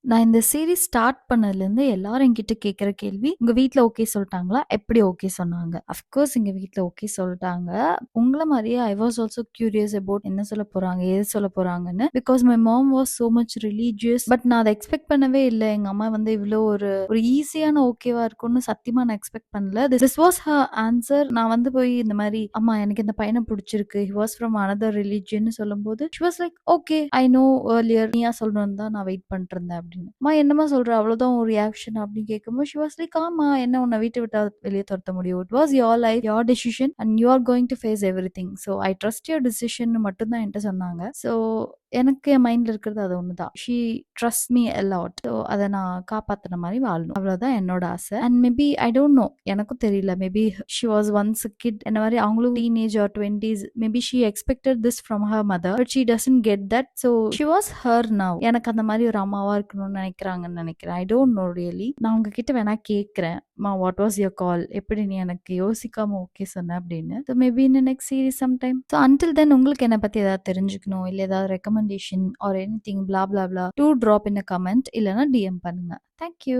நான் இந்த series start பண்ணதுலேருந்து எல்லாரும் என்கிட்ட கேட்குற கேள்வி, "உங்க வீட்ல ஓகே சொல்ட்டாங்களா? எப்படி ஓகே சொன்னாங்க?" அஃப்கோர்ஸ் எங்க வீட்ல ஓகே சொல்ட்டாங்க. உங்கள மாரியே I was also curious about என்ன சொல்லப் போறாங்க? ஏது சொல்லப் போறாங்கன்னு. Because my mom was so much religious. But நான் அத எக்ஸ்பெக்ட் பண்ணவே இல்ல. எங்க அம்மா வந்து இவ்ளோ ஒரு ஒரு ஈஸியான ஓகேவா இருக்கும்னு சத்தியமா நான் எக்ஸ்பெக்ட் பண்ணல. This was her answer. நான் வந்து போய் இந்த மாரி, "அம்மா எனக்கு இந்த பையன புடிச்சிருக்கு. ஹி வாஸ் ஃப்ரம் அனதர் ரிலிஜியன்னு" சொல்லும்போது, she was like, "okay, I know earlier. நீயா சொல்லணும்னு தான் நான் வெயிட் பண்ணிட்டு இருந்தேன்" அப்படின்னு. "அம்மா என்னம்மா சொல்ற? அவ்வளோதான் உன் ரியாக்ஷன்" அப்படின்னு கேட்கும்போது, ஷி வாஸ் லைக், "ஆமா, என்ன உன்னை வீட்டை விட்டா வெளியே துரத்த முடியும்? It was your life, your decision and you are going to face everything. So I trust your decision" மட்டும் தான் என்கிட்ட சொன்னாங்க. ஸோ எனக்கு என் மைண்ட்ல இருக்கிறது அது ஒண்ணுதான். She trust me a lot. So அதை நான் காப்பாத்துன மாதிரி வாழணும். அவ்வளவுதான் என்னோட ஆசை. And maybe I don't know, எனக்கும் தெரியல. Maybe she was once a kid. என்ன மாதிரி அவங்களும் teenage or 20s. Maybe she expected this from her mother, but she doesn't get that. So she was her now. எனக்கு அந்த மாதிரி ஒரு அம்மாவா இருக்கணும்னு நினைக்கிறாங்கன்னு நினைக்கிறேன். I don't know really. நான் உங்ககிட்ட வேணா கேட்கிறேன், மா வாட் வாஸ் யுவர் கால்? எப்படி நீ எனக்கு யோசிக்காம ஓகே சொன்ன அப்படின்னு. So maybe in next series sometime. So until then உங்களுக்கு என்னை பத்தி ஏதாவது தெரிஞ்சுக்கணும், இல்லை ஏதாவது recommendation or any thing blah blah blah, to drop in a comment, இல்லைன்னா டிஎம் பண்ணுங்க. தேங்க்யூ.